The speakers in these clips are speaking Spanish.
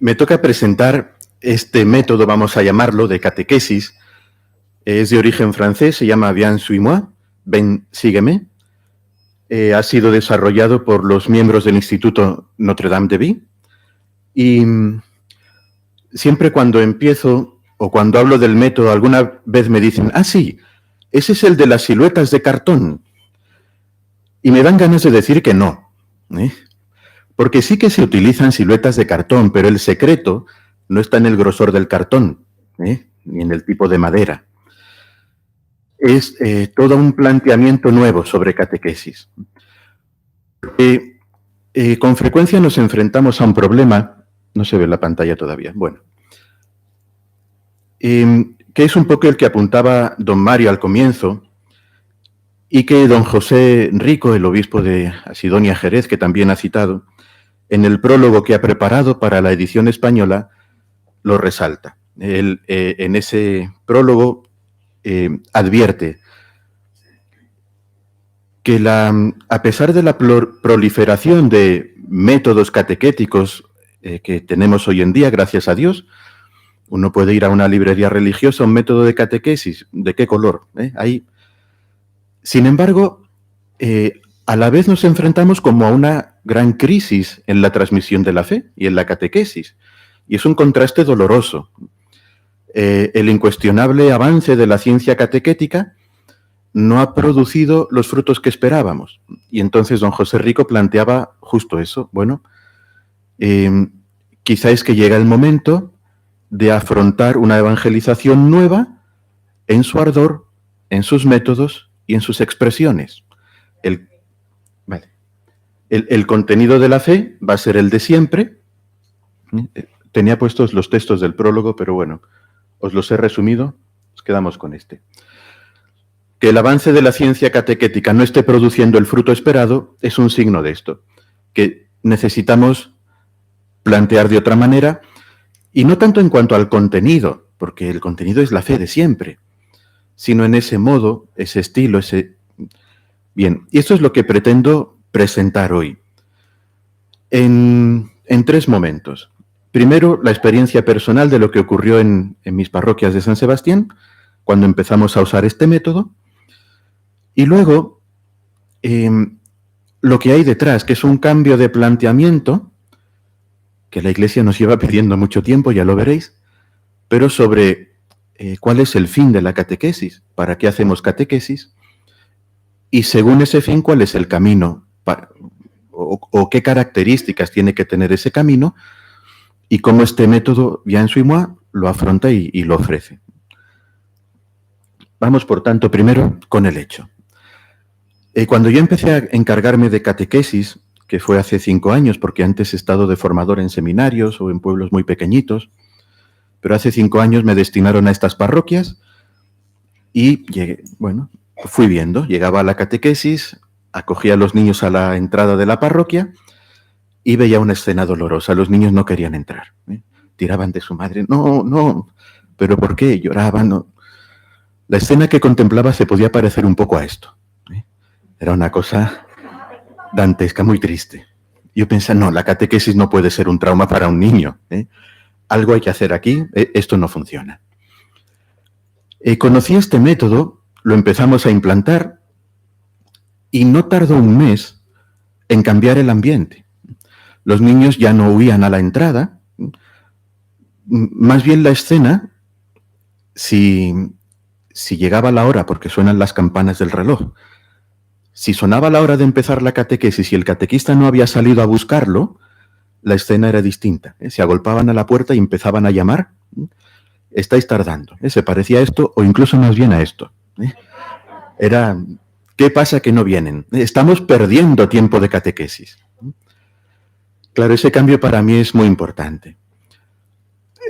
Me toca presentar este método, vamos a llamarlo, de catequesis. Es de origen francés, se llama Viens suis-moi, ven, sígueme. Ha sido desarrollado por los miembros del Instituto Notre-Dame de Vie. Y siempre cuando empiezo o cuando hablo del método, alguna vez me dicen, ah, sí, ese es el de las siluetas de cartón. Y me dan ganas de decir que no, porque sí que se utilizan siluetas de cartón, pero el secreto no está en el grosor del cartón, ni en el tipo de madera. Es todo un planteamiento nuevo sobre catequesis. Con frecuencia nos enfrentamos a un problema, no se ve la pantalla todavía, bueno, que es un poco el que apuntaba don Mario al comienzo, y que don José Rico, el obispo de Asidonia Jerez, que también ha citado, en el prólogo que ha preparado para la edición española, lo resalta. Él, en ese prólogo advierte que a pesar de la proliferación de métodos catequéticos que tenemos hoy en día, gracias a Dios, uno puede ir a una librería religiosa, un método de catequesis, ¿de qué color? Ahí. Sin embargo, a la vez nos enfrentamos como a una gran crisis en la transmisión de la fe y en la catequesis. Y es un contraste doloroso. El incuestionable avance de la ciencia catequética no ha producido los frutos que esperábamos. Y entonces don José Rico planteaba justo eso. Bueno, quizá es que llega el momento de afrontar una evangelización nueva en su ardor, en sus métodos y en sus expresiones. El contenido de la fe va a ser el de siempre. Tenía puestos los textos del prólogo, pero bueno, os los he resumido, nos quedamos con este. Que el avance de la ciencia catequética no esté produciendo el fruto esperado es un signo de esto, que necesitamos plantear de otra manera, y no tanto en cuanto al contenido, porque el contenido es la fe de siempre, sino en ese modo, ese estilo, ese... Bien, y esto es lo que pretendo presentar hoy, en 3 momentos. Primero, la experiencia personal de lo que ocurrió en mis parroquias de San Sebastián, cuando empezamos a usar este método, y luego lo que hay detrás, que es un cambio de planteamiento, que la Iglesia nos lleva pidiendo mucho tiempo, ya lo veréis, pero sobre cuál es el fin de la catequesis, para qué hacemos catequesis, y según ese fin, cuál es el camino, o qué características tiene que tener ese camino, y cómo este método, Viens suis-moi, lo afronta y lo ofrece. Vamos, por tanto, primero con el hecho. Cuando yo empecé a encargarme de catequesis, que fue hace 5 años, porque antes he estado de formador en seminarios o en pueblos muy pequeñitos, pero hace 5 años me destinaron a estas parroquias y llegué, bueno, fui viendo, llegaba a la catequesis, acogía a los niños a la entrada de la parroquia y veía una escena dolorosa. Los niños no querían entrar, tiraban de su madre, no, pero ¿por qué? Lloraban, no. La escena que contemplaba se podía parecer un poco a esto. Era una cosa dantesca, muy triste. Yo pensé, no, la catequesis no puede ser un trauma para un niño. Algo hay que hacer aquí, esto no funciona. Conocí este método, lo empezamos a implantar y no tardó un mes en cambiar el ambiente. Los niños ya no huían a la entrada, más bien la escena, si llegaba la hora, porque suenan las campanas del reloj, si sonaba la hora de empezar la catequesis y el catequista no había salido a buscarlo, la escena era distinta. Se agolpaban a la puerta y empezaban a llamar. Estáis tardando. Se parecía a esto o incluso más bien a esto. Era, ¿qué pasa que no vienen? Estamos perdiendo tiempo de catequesis. Claro, ese cambio para mí es muy importante.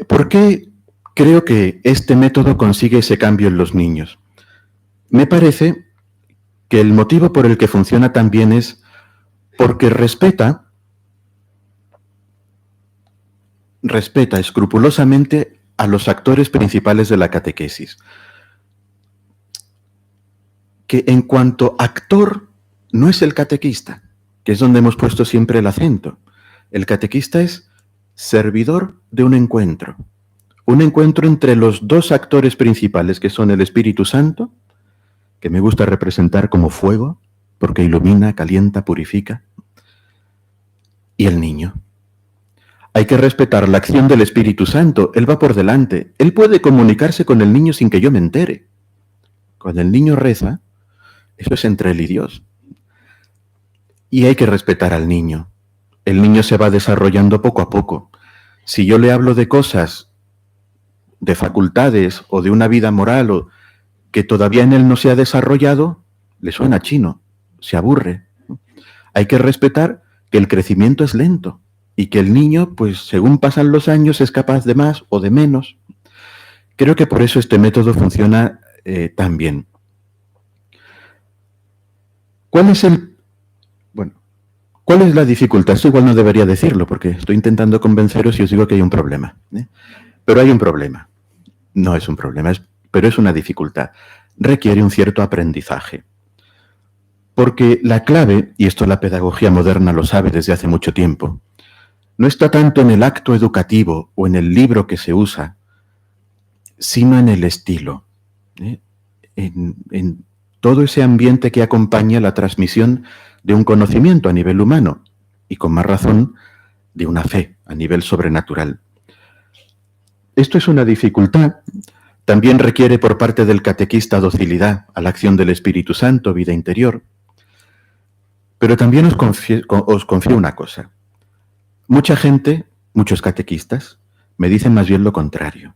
¿Por qué creo que este método consigue ese cambio en los niños? Me parece que el motivo por el que funciona tan bien es porque respeta escrupulosamente a los actores principales de la catequesis. Que en cuanto actor no es el catequista, que es donde hemos puesto siempre el acento. El catequista es servidor de un encuentro entre los dos actores principales, que son el Espíritu Santo, que me gusta representar como fuego, porque ilumina, calienta, purifica, y el niño. Hay que respetar la acción del Espíritu Santo. Él va por delante. Él puede comunicarse con el niño sin que yo me entere. Cuando el niño reza, eso es entre él y Dios. Y hay que respetar al niño. El niño se va desarrollando poco a poco. Si yo le hablo de cosas, de facultades o de una vida moral o que todavía en él no se ha desarrollado, le suena chino, se aburre. Hay que respetar que el crecimiento es lento y que el niño, pues según pasan los años, es capaz de más o de menos. Creo que por eso este método funciona tan bien. ¿Cuál es la dificultad? Esto igual no debería decirlo, porque estoy intentando convenceros y os digo que hay un problema. Pero hay un problema. No es un problema, pero es una dificultad. Requiere un cierto aprendizaje. Porque la clave, y esto la pedagogía moderna lo sabe desde hace mucho tiempo, no está tanto en el acto educativo o en el libro que se usa, sino en el estilo, en todo ese ambiente que acompaña la transmisión de un conocimiento a nivel humano y con más razón de una fe a nivel sobrenatural. Esto es una dificultad. También requiere por parte del catequista docilidad a la acción del Espíritu Santo, vida interior. Pero también os confío una cosa. Mucha gente, muchos catequistas, me dicen más bien lo contrario.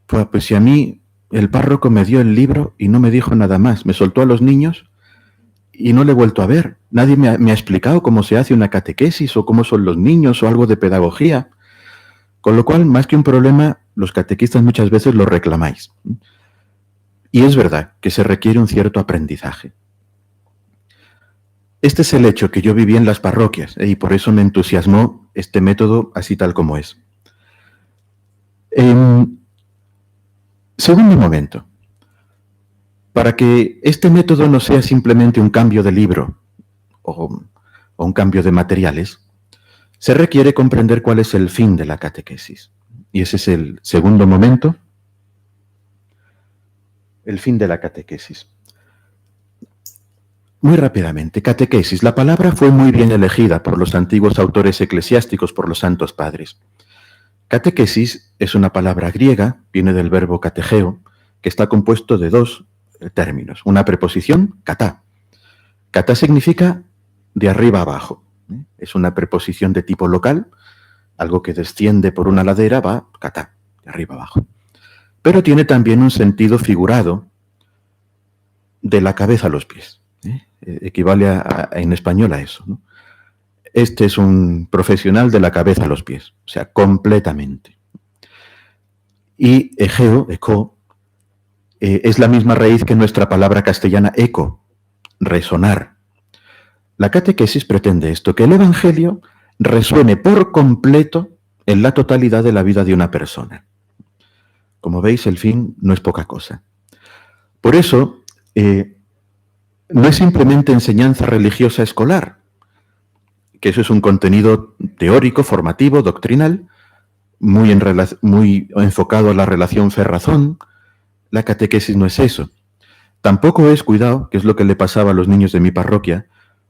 Pues si a mí el párroco me dio el libro y no me dijo nada más, me soltó a los niños y no le he vuelto a ver. Nadie me ha explicado cómo se hace una catequesis o cómo son los niños o algo de pedagogía. Con lo cual, más que un problema, los catequistas muchas veces lo reclamáis. Y es verdad que se requiere un cierto aprendizaje. Este es el hecho que yo viví en las parroquias y por eso me entusiasmó este método así tal como es. Segundo momento, para que este método no sea simplemente un cambio de libro o un cambio de materiales, se requiere comprender cuál es el fin de la catequesis. Y ese es el segundo momento, el fin de la catequesis. Muy rápidamente, catequesis. La palabra fue muy bien elegida por los antiguos autores eclesiásticos, por los santos padres. Catequesis es una palabra griega, viene del verbo kategeo, que está compuesto de dos términos. Una preposición, katá. Katá significa de arriba abajo. Es una preposición de tipo local, algo que desciende por una ladera va katá, de arriba abajo. Pero tiene también un sentido figurado de la cabeza a los pies. Equivale en español a eso, ¿no? Este es un profesional de la cabeza a los pies, o sea, completamente. Y egeo, eco, es la misma raíz que nuestra palabra castellana eco, resonar. La catequesis pretende esto, que el Evangelio resuene por completo en la totalidad de la vida de una persona. Como veis, el fin no es poca cosa. Por eso, no es simplemente enseñanza religiosa escolar, que eso es un contenido teórico, formativo, doctrinal, muy enfocado a la relación fe-razón. La catequesis no es eso. Tampoco es, cuidado, que es lo que le pasaba a los niños de mi parroquia,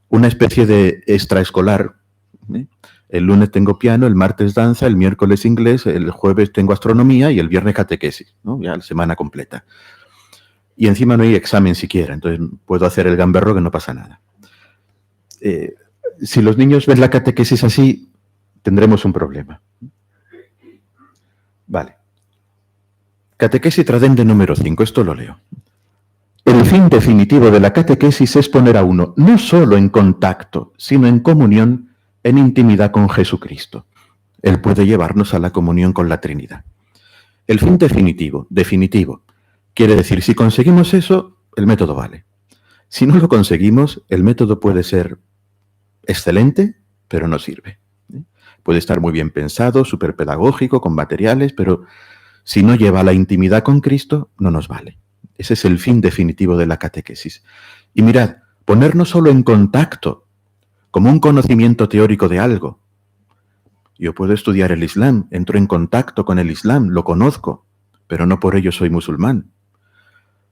una especie de extraescolar. El lunes tengo piano, el martes danza, el miércoles inglés, el jueves tengo astronomía y el viernes catequesis, ¿no? Ya la semana completa. Y encima no hay examen siquiera, entonces puedo hacer el gamberro que no pasa nada. Si los niños ven la catequesis así, tendremos un problema. Vale. Catequesis tradende número 5, esto lo leo. El fin definitivo de la catequesis es poner a uno no solo en contacto, sino en comunión, en intimidad con Jesucristo. Él puede llevarnos a la comunión con la Trinidad. El fin definitivo, quiere decir, si conseguimos eso, el método vale. Si no lo conseguimos, el método puede ser excelente, pero no sirve. Puede estar muy bien pensado, súper pedagógico, con materiales, pero si no lleva a la intimidad con Cristo, no nos vale. Ese es el fin definitivo de la catequesis. Y mirad, ponernos solo en contacto, como un conocimiento teórico de algo, Yo puedo estudiar el Islam, entro en contacto con el Islam, lo conozco, pero no por ello soy musulmán.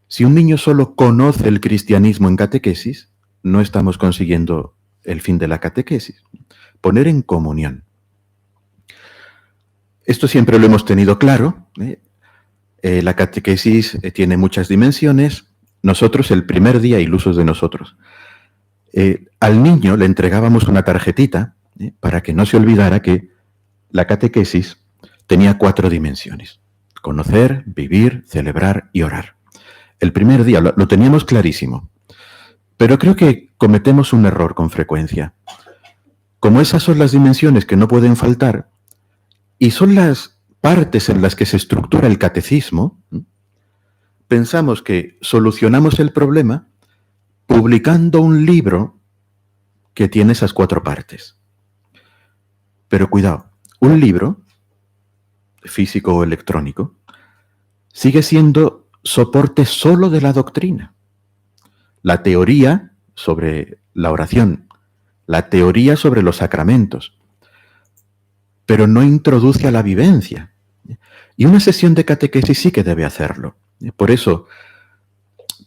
Si un niño solo conoce el cristianismo en catequesis, no estamos consiguiendo el fin de la catequesis. Poner en comunión. Esto siempre lo hemos tenido claro. La catequesis tiene muchas dimensiones. Nosotros, el primer día, ilusos de nosotros, al niño le entregábamos una tarjetita para que no se olvidara que la catequesis tenía 4 dimensiones: conocer, vivir, celebrar y orar. El primer día lo teníamos clarísimo, pero creo que cometemos un error con frecuencia. Como esas son las dimensiones que no pueden faltar y son las partes en las que se estructura el catecismo, pensamos que solucionamos el problema publicando un libro que tiene esas 4 partes. Pero cuidado, un libro, físico o electrónico, sigue siendo soporte solo de la doctrina. La teoría sobre la oración, la teoría sobre los sacramentos, pero no introduce a la vivencia. Y una sesión de catequesis sí que debe hacerlo. Por eso,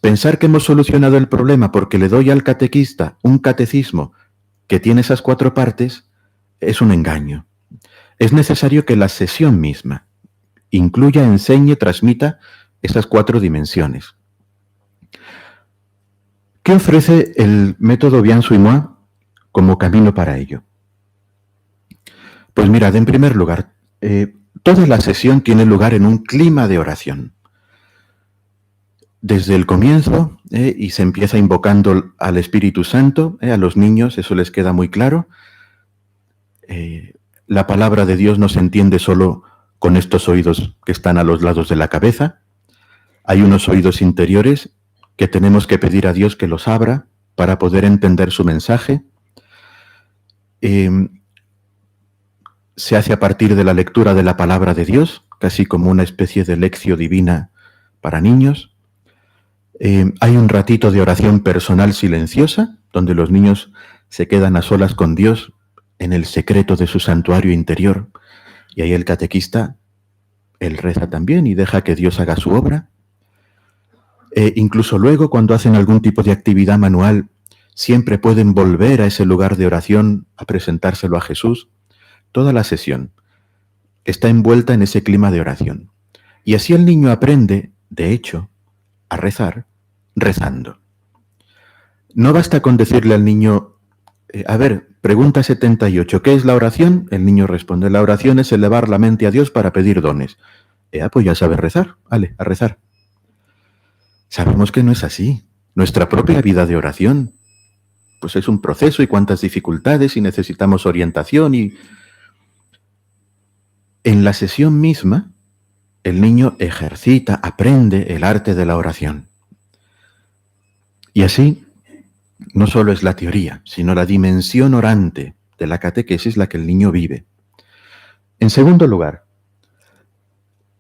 pensar que hemos solucionado el problema porque le doy al catequista un catecismo que tiene esas 4 partes es un engaño. Es necesario que la sesión misma incluya, enseñe, transmita esas 4 dimensiones. ¿Qué ofrece el método Bien-Suimois como camino para ello? Pues mirad, en primer lugar, toda la sesión tiene lugar en un clima de oración. Desde el comienzo, y se empieza invocando al Espíritu Santo, a los niños eso les queda muy claro. La palabra de Dios no se entiende solo con estos oídos que están a los lados de la cabeza. Hay unos oídos interiores que tenemos que pedir a Dios que los abra para poder entender su mensaje. Se hace a partir de la lectura de la palabra de Dios, casi como una especie de lección divina para niños. Hay un ratito de oración personal silenciosa, donde los niños se quedan a solas con Dios en el secreto de su santuario interior, y ahí el catequista, él reza también y deja que Dios haga su obra. Incluso luego, cuando hacen algún tipo de actividad manual, siempre pueden volver a ese lugar de oración a presentárselo a Jesús. Toda la sesión está envuelta en ese clima de oración. Y así el niño aprende, de hecho, a rezar rezando. No basta con decirle al niño, a ver, pregunta 78, ¿qué es la oración? El niño responde, la oración es elevar la mente a Dios para pedir dones. Pues ya sabes rezar, vale, a rezar. Sabemos que no es así. Nuestra propia vida de oración, pues es un proceso y cuántas dificultades y necesitamos orientación y... En la sesión misma, el niño ejercita, aprende el arte de la oración. Y así, no solo es la teoría, sino la dimensión orante de la catequesis la que el niño vive. En segundo lugar,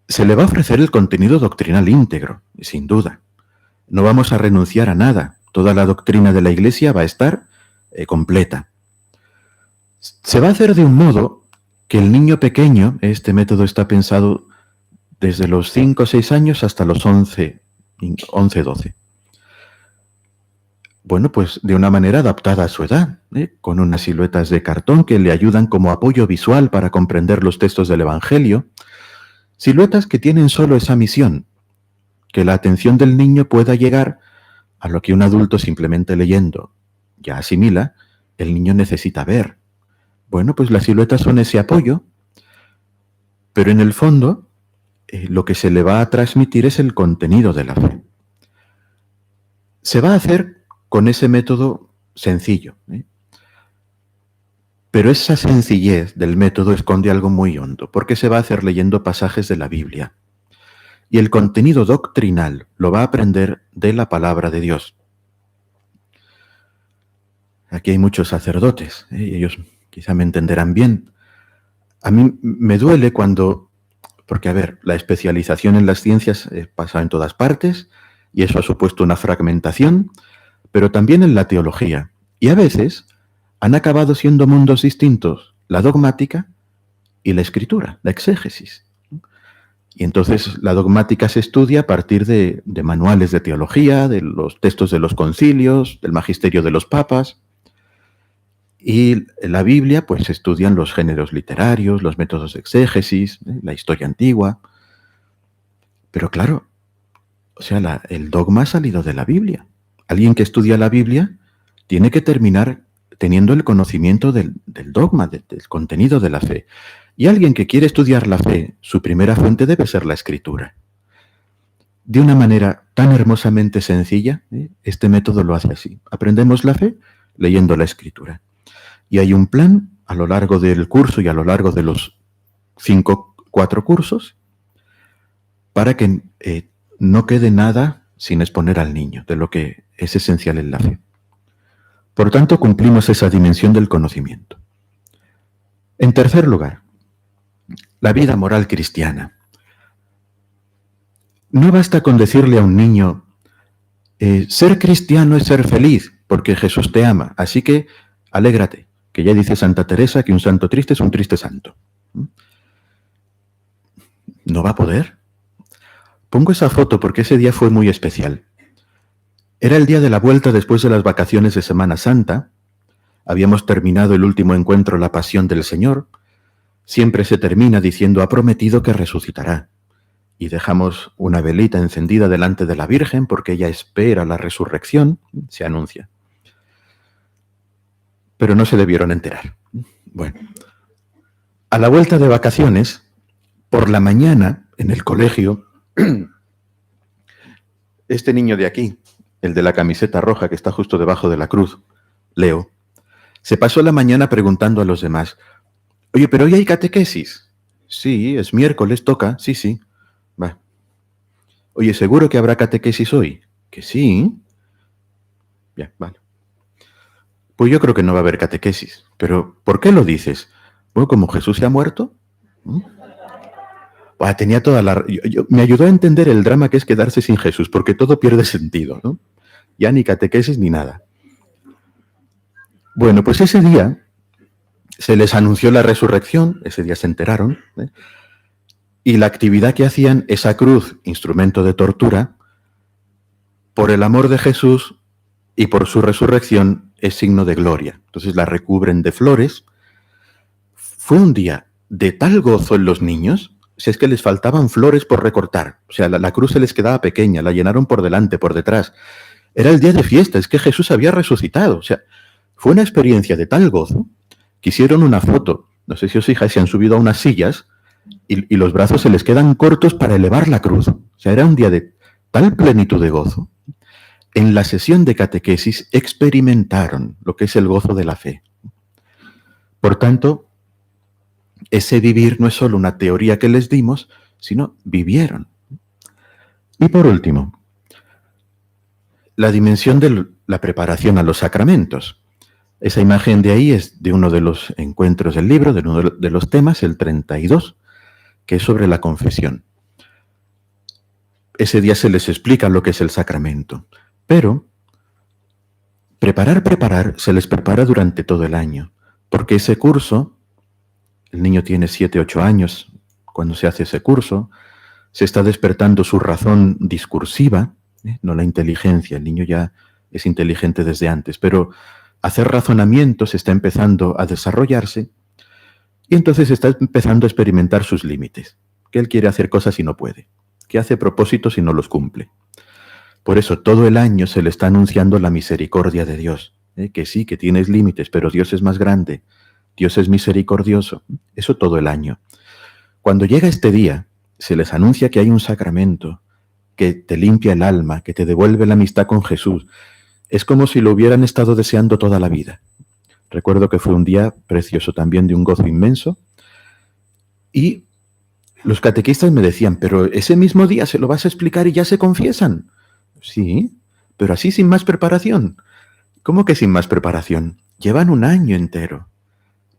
se le va a ofrecer el contenido doctrinal íntegro, sin duda. No vamos a renunciar a nada. Toda la doctrina de la Iglesia va a estar completa. Se va a hacer de un modo que el niño pequeño, este método está pensado desde los 5 o 6 años hasta los 11, 12. Bueno, pues de una manera adaptada a su edad, con unas siluetas de cartón que le ayudan como apoyo visual para comprender los textos del Evangelio. Siluetas que tienen solo esa misión, que la atención del niño pueda llegar a lo que un adulto simplemente leyendo ya asimila, el niño necesita ver. Bueno, pues las siluetas son ese apoyo, pero en el fondo lo que se le va a transmitir es el contenido de la fe. Se va a hacer con ese método sencillo, pero esa sencillez del método esconde algo muy hondo, porque se va a hacer leyendo pasajes de la Biblia. Y el contenido doctrinal lo va a aprender de la palabra de Dios. Aquí hay muchos sacerdotes, y ellos quizá me entenderán bien. A mí me duele cuando, porque a ver, la especialización en las ciencias pasa en todas partes, y eso ha supuesto una fragmentación, pero también en la teología. Y a veces han acabado siendo mundos distintos, la dogmática y la escritura, la exégesis. Y entonces la dogmática se estudia a partir de manuales de teología, de los textos de los concilios, del magisterio de los papas. Y la Biblia, pues se estudian los géneros literarios, los métodos de exégesis, la historia antigua. Pero claro, o sea, el dogma ha salido de la Biblia. Alguien que estudia la Biblia tiene que terminar teniendo el conocimiento del dogma, del contenido de la fe. Y alguien que quiere estudiar la fe, su primera fuente debe ser la Escritura. De una manera tan hermosamente sencilla, este método lo hace así. Aprendemos la fe leyendo la Escritura. Y hay un plan a lo largo del curso y a lo largo de los 4 cursos para que no quede nada sin exponer al niño de lo que es esencial en la fe. Por tanto, cumplimos esa dimensión del conocimiento. En tercer lugar, la vida moral cristiana. No basta con decirle a un niño, ser cristiano es ser feliz, porque Jesús te ama, así que alégrate, que ya dice Santa Teresa que un santo triste es un triste santo. No va a poder. Pongo esa foto porque ese día fue muy especial. Era el día de la vuelta después de las vacaciones de Semana Santa. Habíamos terminado el último encuentro, la Pasión del Señor. Siempre se termina diciendo, ha prometido que resucitará. Y dejamos una velita encendida delante de la Virgen porque ella espera la resurrección, se anuncia. Pero no se debieron enterar. Bueno, a la vuelta de vacaciones, por la mañana, en el colegio, este niño de aquí, el de la camiseta roja que está justo debajo de la cruz, Leo, se pasó la mañana preguntando a los demás, oye, ¿pero hoy hay catequesis? Sí, es miércoles, toca, sí. Va. Oye, ¿seguro que habrá catequesis hoy? Que sí. Ya, vale. Pues yo creo que no va a haber catequesis. Pero, ¿por qué lo dices? Bueno, como Jesús se ha muerto. Tenía toda la... me ayudó a entender el drama que es quedarse sin Jesús, porque todo pierde sentido, ¿no? Ya ni catequesis ni nada. Bueno, pues ese día se les anunció la resurrección, ese día se enteraron, y la actividad que hacían, esa cruz, instrumento de tortura, por el amor de Jesús y por su resurrección, es signo de gloria. Entonces la recubren de flores. Fue un día de tal gozo en los niños, si es que les faltaban flores por recortar. O sea, la cruz se les quedaba pequeña, la llenaron por delante, por detrás. Era el día de fiesta, es que Jesús había resucitado. O sea, fue una experiencia de tal gozo que hicieron una foto. No sé si os fijáis, se han subido a unas sillas y los brazos se les quedan cortos para elevar la cruz. O sea, era un día de tal plenitud de gozo. En la sesión de catequesis experimentaron lo que es el gozo de la fe. Por tanto, ese vivir no es solo una teoría que les dimos, sino vivieron. Y por último, la dimensión de la preparación a los sacramentos. Esa imagen de ahí es de uno de los encuentros del libro, de uno de los temas, el 32, que es sobre la confesión. Ese día se les explica lo que es el sacramento, pero preparar, se les prepara durante todo el año, porque ese curso, el niño tiene 7, 8 años, cuando se hace ese curso, se está despertando su razón discursiva, no la inteligencia, el niño ya es inteligente desde antes, pero hacer razonamientos está empezando a desarrollarse y entonces está empezando a experimentar sus límites, que él quiere hacer cosas y no puede, que hace propósitos y no los cumple. Por eso todo el año se le está anunciando la misericordia de Dios, que sí, que tienes límites, pero Dios es más grande, Dios es misericordioso, eso todo el año. Cuando llega este día, se les anuncia que hay un sacramento que te limpia el alma, que te devuelve la amistad con Jesús. Es como si lo hubieran estado deseando toda la vida. Recuerdo que fue un día precioso también, de un gozo inmenso. Y los catequistas me decían, pero ese mismo día se lo vas a explicar y ya se confiesan. Sí, pero así sin más preparación. ¿Cómo que sin más preparación? Llevan un año entero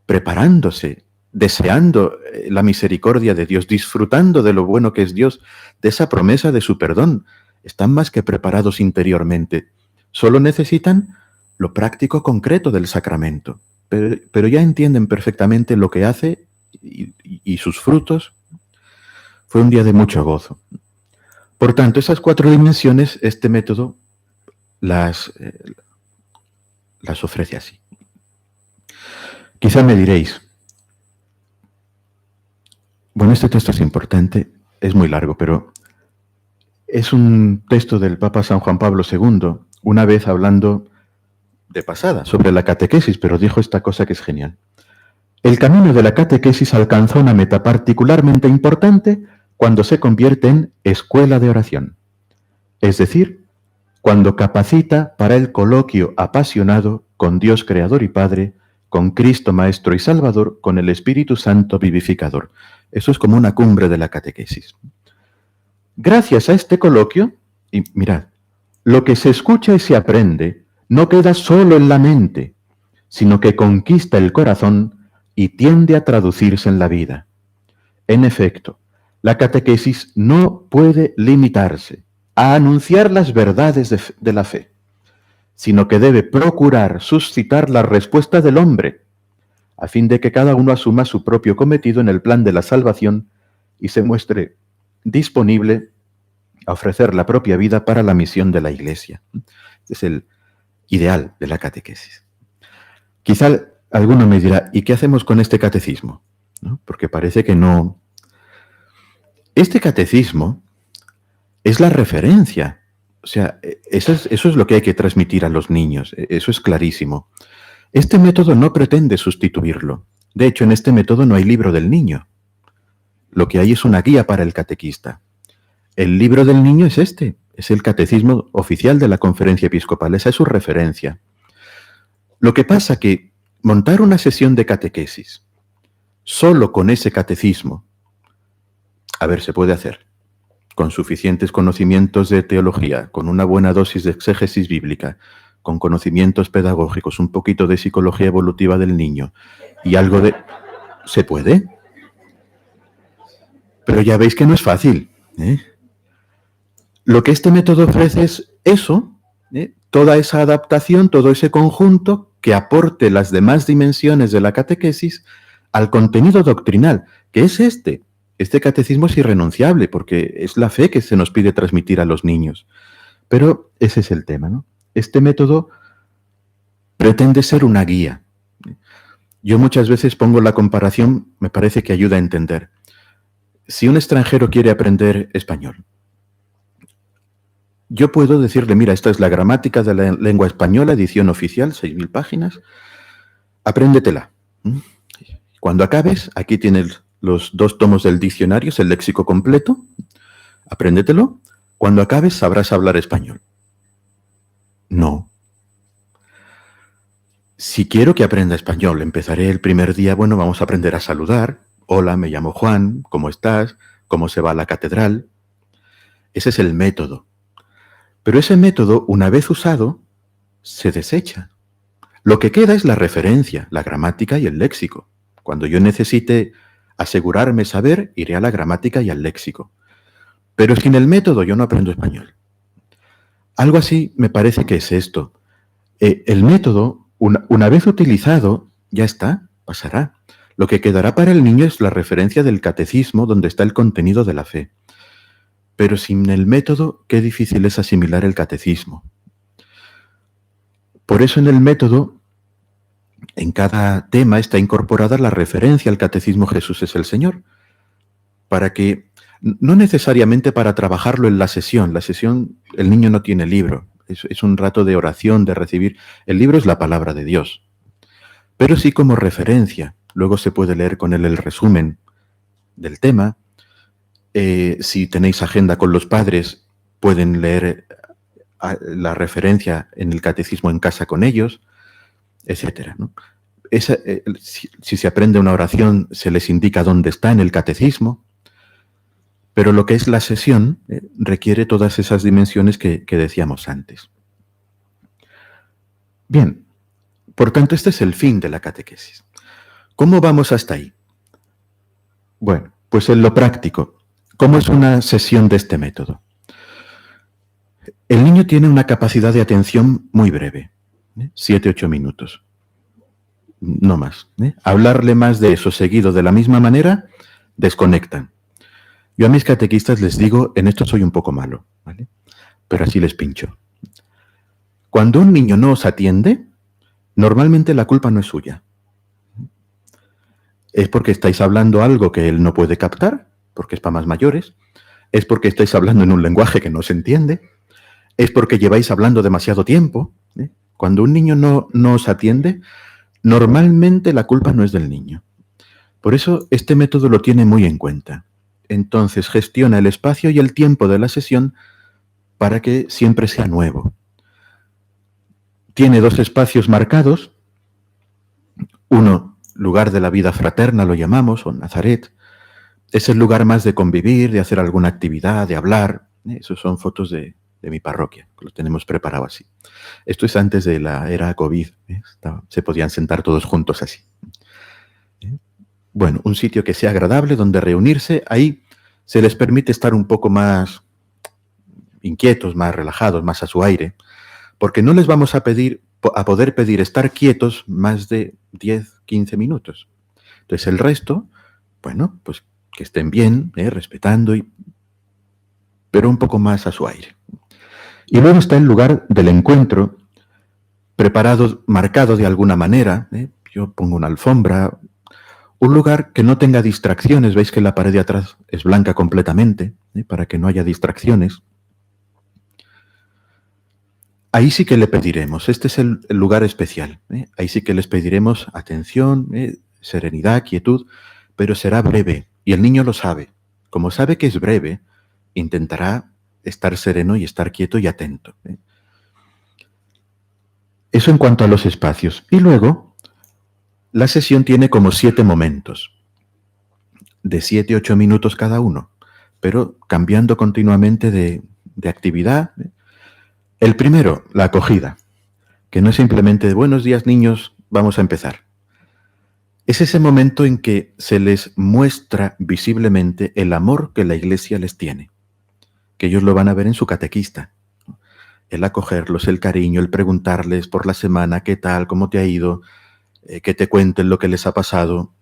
preparándose, deseando la misericordia de Dios, disfrutando de lo bueno que es Dios, de esa promesa de su perdón. Están más que preparados interiormente. Solo necesitan lo práctico concreto del sacramento. Pero ya entienden perfectamente lo que hace y sus frutos, fue un día de mucho gozo. Por tanto, esas 4 dimensiones, este método las ofrece así. Quizá me diréis, bueno, este texto es importante, es muy largo, pero es un texto del Papa San Juan Pablo II, una vez hablando de pasada sobre la catequesis, pero dijo esta cosa que es genial. El camino de la catequesis alcanza una meta particularmente importante cuando se convierte en escuela de oración, es decir, cuando capacita para el coloquio apasionado con Dios Creador y Padre, con Cristo Maestro y Salvador, con el Espíritu Santo vivificador. Eso es como una cumbre de la catequesis. Gracias a este coloquio, y mirad, lo que se escucha y se aprende no queda solo en la mente, sino que conquista el corazón y tiende a traducirse en la vida. En efecto, la catequesis no puede limitarse a anunciar las verdades de la fe, sino que debe procurar suscitar la respuesta del hombre, a fin de que cada uno asuma su propio cometido en el plan de la salvación y se muestre disponible a ofrecer la propia vida para la misión de la Iglesia. Es el ideal de la catequesis. Quizá alguno me dirá, ¿y qué hacemos con este catecismo? ¿No? Porque parece que no. Este catecismo es la referencia. O sea, eso es lo que hay que transmitir a los niños. Eso es clarísimo. Este método no pretende sustituirlo. De hecho, en este método no hay libro del niño. Lo que hay es una guía para el catequista. El libro del niño es este. Es el catecismo oficial de la Conferencia Episcopal. Esa es su referencia. Lo que pasa que montar una sesión de catequesis solo con ese catecismo, a ver, se puede hacer, con suficientes conocimientos de teología, con una buena dosis de exégesis bíblica, con conocimientos pedagógicos, un poquito de psicología evolutiva del niño y algo de... ¿Se puede? Pero ya veis que no es fácil, ¿eh? Lo que este método ofrece es eso, toda esa adaptación, todo ese conjunto que aporte las demás dimensiones de la catequesis al contenido doctrinal, que es este. Este catecismo es irrenunciable porque es la fe que se nos pide transmitir a los niños. Pero ese es el tema, ¿no? Este método pretende ser una guía. Yo muchas veces pongo la comparación, me parece que ayuda a entender. Si un extranjero quiere aprender español, yo puedo decirle, mira, esta es la gramática de la lengua española, edición oficial, 6.000 páginas, apréndetela. Cuando acabes, aquí tienes los 2 tomos del diccionario, es el léxico completo, apréndetelo. Cuando acabes, sabrás hablar español. No. Si quiero que aprenda español, empezaré el primer día, bueno, vamos a aprender a saludar. Hola, me llamo Juan, ¿cómo estás? ¿Cómo se va a la catedral? Ese es el método. Pero ese método, una vez usado, se desecha. Lo que queda es la referencia, la gramática y el léxico. Cuando yo necesite asegurarme saber, iré a la gramática y al léxico. Pero sin el método yo no aprendo español. Algo así me parece que es esto. El método, una vez utilizado, ya está, pasará. Lo que quedará para el niño es la referencia del catecismo donde está el contenido de la fe. Pero sin el método, qué difícil es asimilar el catecismo. Por eso en el método, en cada tema está incorporada la referencia al catecismo Jesús es el Señor, para que, no necesariamente para trabajarlo en la sesión, el niño no tiene libro, es un rato de oración, de recibir, el libro es la palabra de Dios, pero sí como referencia, luego se puede leer con él el resumen del tema. Si tenéis agenda con los padres, pueden leer la referencia en el catecismo en casa con ellos, etc., ¿no? Si se aprende una oración, se les indica dónde está en el catecismo, pero lo que es la sesión requiere todas esas dimensiones que decíamos antes. Bien, por tanto, este es el fin de la catequesis. ¿Cómo vamos hasta ahí? Bueno, pues en lo práctico, ¿cómo es una sesión de este método? El niño tiene una capacidad de atención muy breve, 7-8 minutos. no más. Hablarle más de eso seguido de la misma manera, desconectan. Yo a mis catequistas les digo, en esto soy un poco malo, ¿vale? Pero así les pincho. Cuando un niño no os atiende, normalmente la culpa no es suya. Es porque estáis hablando algo que él no puede captar, porque es para más mayores, es porque estáis hablando en un lenguaje que no se entiende, es porque lleváis hablando demasiado tiempo. Cuando un niño no os atiende, normalmente la culpa no es del niño. Por eso este método lo tiene muy en cuenta. Entonces gestiona el espacio y el tiempo de la sesión para que siempre sea nuevo. Tiene 2 espacios marcados. Uno, lugar de la vida fraterna, lo llamamos, o Nazaret. Es el lugar más de convivir, de hacer alguna actividad, de hablar. Esos son fotos de mi parroquia, que lo tenemos preparado así. Esto es antes de la era COVID. Se podían sentar todos juntos así. Bueno, un sitio que sea agradable, donde reunirse. Ahí se les permite estar un poco más inquietos, más relajados, más a su aire, porque no les vamos a poder pedir estar quietos más de 10, 15 minutos. Entonces el resto, bueno, pues que estén bien, respetando, pero un poco más a su aire. Y luego está el lugar del encuentro, preparado, marcado de alguna manera. Yo pongo una alfombra, un lugar que no tenga distracciones. Veis que la pared de atrás es blanca completamente, para que no haya distracciones. Ahí sí que le pediremos, este es el lugar especial. Ahí sí que les pediremos atención, serenidad, quietud, pero será breve. Y el niño lo sabe. Como sabe que es breve, intentará estar sereno y estar quieto y atento. Eso en cuanto a los espacios. Y luego, la sesión tiene como 7 momentos, de 7 a 8 minutos cada uno, pero cambiando continuamente de actividad. El primero, la acogida, que no es simplemente de buenos días niños, vamos a empezar. Es ese momento en que se les muestra visiblemente el amor que la Iglesia les tiene, que ellos lo van a ver en su catequista. El acogerlos, el cariño, el preguntarles por la semana qué tal, cómo te ha ido, que te cuenten lo que les ha pasado,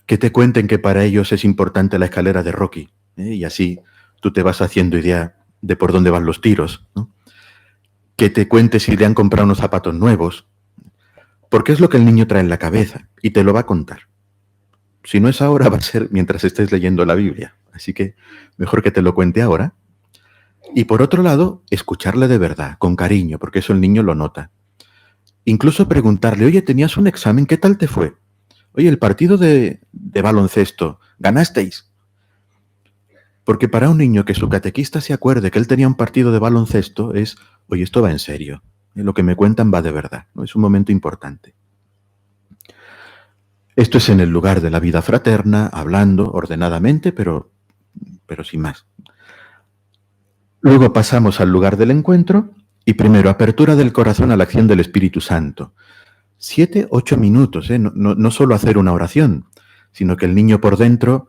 que te cuenten que para ellos es importante la escalera de Rocky, y así tú te vas haciendo idea de por dónde van los tiros, ¿no? Que te cuente si le han comprado unos zapatos nuevos, porque es lo que el niño trae en la cabeza y te lo va a contar. Si no es ahora, va a ser mientras estés leyendo la Biblia. Así que mejor que te lo cuente ahora. Y por otro lado, escucharle de verdad, con cariño, porque eso el niño lo nota. Incluso preguntarle, oye, tenías un examen, ¿qué tal te fue? Oye, el partido de baloncesto, ¿ganasteis? Porque para un niño que su catequista se acuerde que él tenía un partido de baloncesto es, oye, esto va en serio. Lo que me cuentan va de verdad, ¿no? Es un momento importante. Esto es en el lugar de la vida fraterna, hablando ordenadamente, pero sin más. Luego pasamos al lugar del encuentro y primero, apertura del corazón a la acción del Espíritu Santo. 7, 8 minutos, no solo hacer una oración, sino que el niño por dentro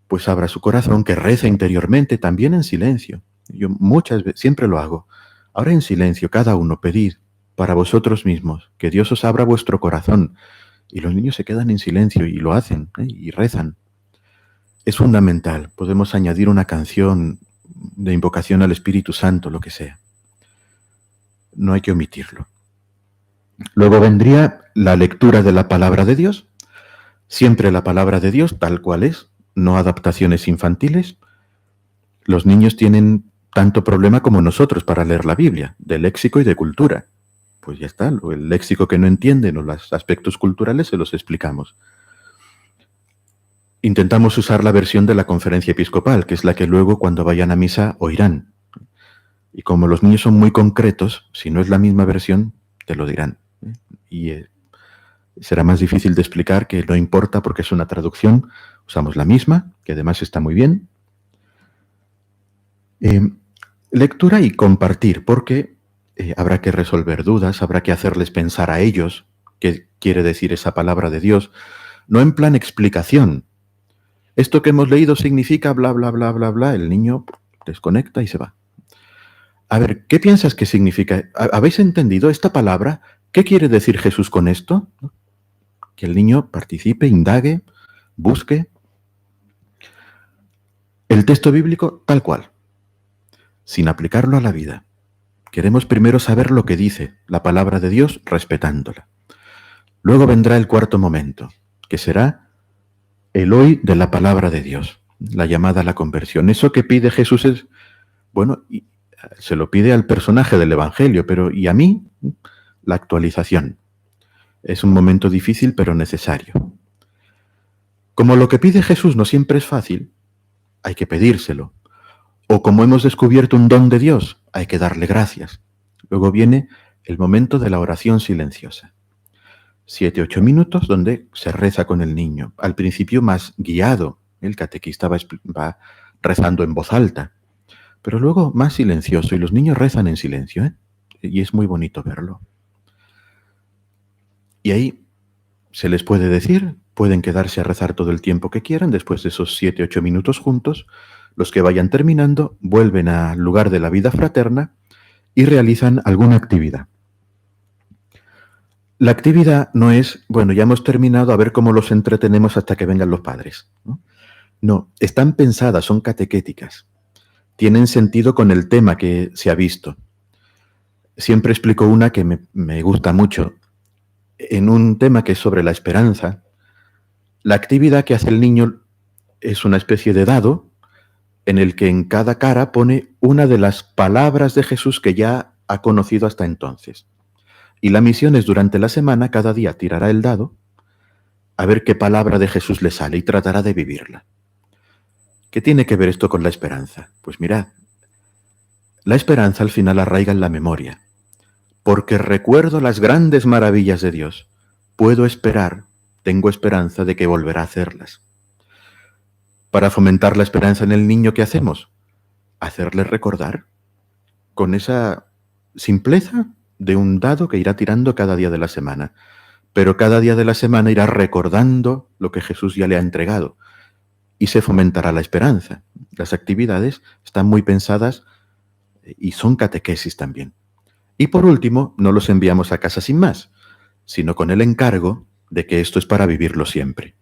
pues abra su corazón, que reza interiormente, también en silencio. Yo muchas veces, siempre lo hago. Ahora en silencio, cada uno, pedid para vosotros mismos, que Dios os abra vuestro corazón. Y los niños se quedan en silencio y lo hacen, y rezan. Es fundamental. Podemos añadir una canción de invocación al Espíritu Santo, lo que sea. No hay que omitirlo. Luego vendría la lectura de la palabra de Dios. Siempre la palabra de Dios tal cual es, no adaptaciones infantiles. Los niños tienen tanto problema como nosotros para leer la Biblia, de léxico y de cultura. Pues ya está, el léxico que no entienden o los aspectos culturales se los explicamos. Intentamos usar la versión de la conferencia episcopal, que es la que luego cuando vayan a misa oirán. Y como los niños son muy concretos, si no es la misma versión, te lo dirán. Y será más difícil de explicar, que no importa porque es una traducción, usamos la misma, que además está muy bien. Lectura y compartir, porque habrá que resolver dudas, habrá que hacerles pensar a ellos qué quiere decir esa palabra de Dios, no en plan explicación. Esto que hemos leído significa bla, bla, bla, bla, bla, el niño desconecta y se va. A ver, ¿qué piensas que significa? ¿Habéis entendido esta palabra? ¿Qué quiere decir Jesús con esto? Que el niño participe, indague, busque el texto bíblico tal cual, sin aplicarlo a la vida. Queremos primero saber lo que dice la palabra de Dios, respetándola. Luego vendrá el cuarto momento, que será el hoy de la palabra de Dios, la llamada a la conversión. Eso que pide Jesús es, bueno, se lo pide al personaje del Evangelio, pero ¿y a mí? La actualización. Es un momento difícil, pero necesario. Como lo que pide Jesús no siempre es fácil, hay que pedírselo. O como hemos descubierto un don de Dios, hay que darle gracias. Luego viene el momento de la oración silenciosa. 7, 8 minutos donde se reza con el niño. Al principio más guiado, el catequista va rezando en voz alta, pero luego más silencioso, y los niños rezan en silencio, ¿eh? Y es muy bonito verlo. Y ahí se les puede decir, pueden quedarse a rezar todo el tiempo que quieran, después de esos 7, 8 minutos juntos, los que vayan terminando vuelven al lugar de la vida fraterna y realizan alguna actividad. La actividad no es, bueno, ya hemos terminado, a ver cómo los entretenemos hasta que vengan los padres. No, están pensadas, son catequéticas. Tienen sentido con el tema que se ha visto. Siempre explico una que me gusta mucho. En un tema que es sobre la esperanza, la actividad que hace el niño es una especie de dado en el que en cada cara pone una de las palabras de Jesús que ya ha conocido hasta entonces. Y la misión es durante la semana, cada día tirará el dado a ver qué palabra de Jesús le sale y tratará de vivirla. ¿Qué tiene que ver esto con la esperanza? Pues mirad, la esperanza al final arraiga en la memoria. Porque recuerdo las grandes maravillas de Dios, puedo esperar, tengo esperanza de que volverá a hacerlas. Para fomentar la esperanza en el niño, ¿qué hacemos? Hacerle recordar con esa simpleza de un dado que irá tirando cada día de la semana. Pero cada día de la semana irá recordando lo que Jesús ya le ha entregado y se fomentará la esperanza. Las actividades están muy pensadas y son catequesis también. Y por último, no los enviamos a casa sin más, sino con el encargo de que esto es para vivirlo siempre.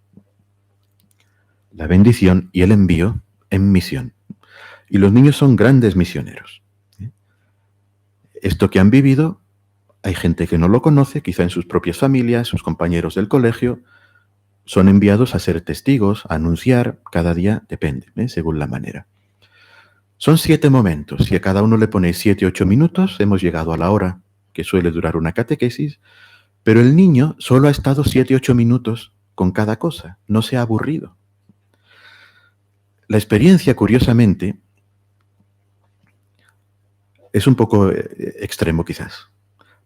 La bendición y el envío en misión. Y los niños son grandes misioneros. Esto que han vivido, hay gente que no lo conoce, quizá en sus propias familias, sus compañeros del colegio, son enviados a ser testigos, a anunciar, cada día depende, según la manera. Son 7 momentos. Si a cada uno le ponéis 7, 8 minutos, hemos llegado a la hora que suele durar una catequesis, pero el niño solo ha estado 7, 8 minutos con cada cosa, no se ha aburrido. La experiencia, curiosamente, es un poco extremo quizás,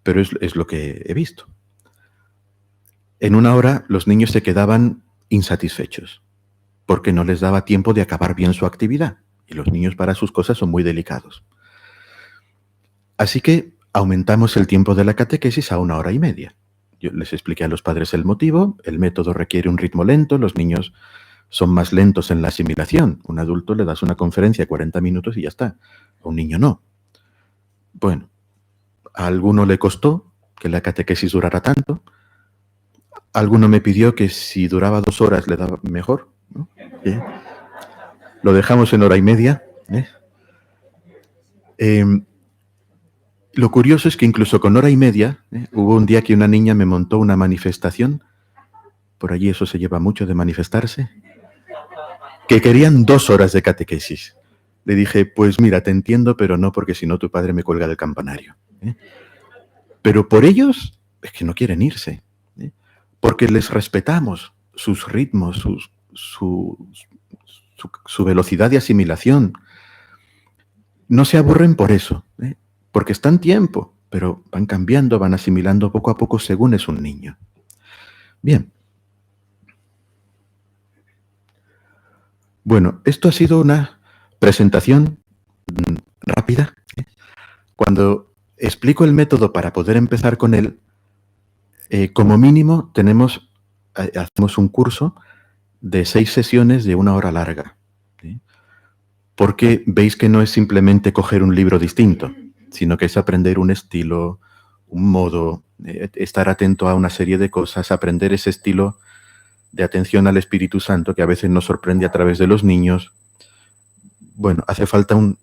pero es lo que he visto. En una hora los niños se quedaban insatisfechos, porque no les daba tiempo de acabar bien su actividad, y los niños para sus cosas son muy delicados. Así que aumentamos el tiempo de la catequesis a 1 hora y media. Yo les expliqué a los padres el motivo, el método requiere un ritmo lento, los niños son más lentos en la asimilación. Un adulto le das una conferencia 40 minutos y ya está. A un niño no. Bueno, a alguno le costó que la catequesis durara tanto. Alguno me pidió que si duraba 2 horas le daba mejor, ¿no? Lo dejamos en 1 hora y media. Lo curioso es que incluso con 1 hora y media, hubo un día que una niña me montó una manifestación, por allí eso se lleva mucho de manifestarse, que querían 2 horas de catequesis. Le dije, pues mira, te entiendo, pero no, porque si no tu padre me cuelga del campanario. Pero por ellos es que no quieren irse, porque les respetamos sus ritmos, su velocidad de asimilación. No se aburren por eso, porque están tiempo, pero van cambiando, van asimilando poco a poco según es un niño. Bien. Bueno, esto ha sido una presentación rápida. Cuando explico el método para poder empezar con él, como mínimo hacemos un curso de 6 sesiones de 1 hora larga. Porque veis que no es simplemente coger un libro distinto, sino que es aprender un estilo, un modo, estar atento a una serie de cosas, aprender ese estilo de atención al Espíritu Santo que a veces nos sorprende a través de los niños. Bueno, hace falta un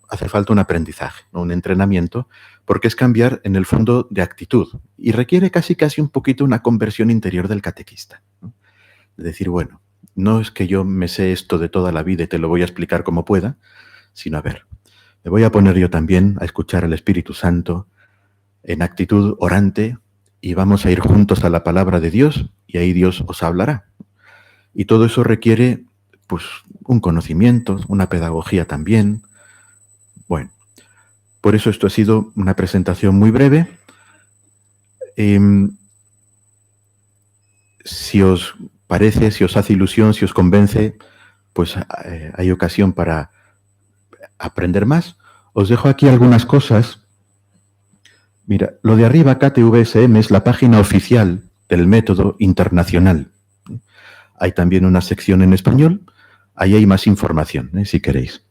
aprendizaje, ¿no? Un entrenamiento, porque es cambiar en el fondo de actitud y requiere casi un poquito una conversión interior del catequista, ¿no? Es decir, bueno, no es que yo me sé esto de toda la vida y te lo voy a explicar como pueda, sino a ver, me voy a poner yo también a escuchar al Espíritu Santo en actitud orante y vamos a ir juntos a la palabra de Dios y ahí Dios os hablará. Y todo eso requiere, pues, un conocimiento, una pedagogía también. Bueno, por eso esto ha sido una presentación muy breve. Si os parece, si os hace ilusión, si os convence, pues hay ocasión para aprender más. Os dejo aquí algunas cosas. Mira, lo de arriba, KTVSM, es la página oficial del método internacional. Hay también una sección en español, ahí hay más información, si queréis.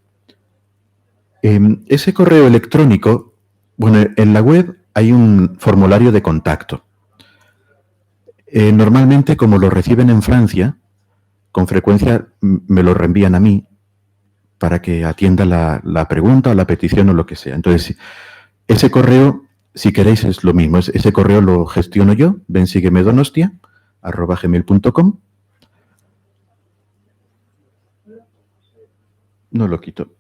Ese correo electrónico, bueno, en la web hay un formulario de contacto. Normalmente, como lo reciben en Francia, con frecuencia me lo reenvían a mí para que atienda la pregunta o la petición o lo que sea. Entonces, ese correo, si queréis, es lo mismo. Ese correo lo gestiono yo, bensiguemedonostia@gmail.com. No lo quito.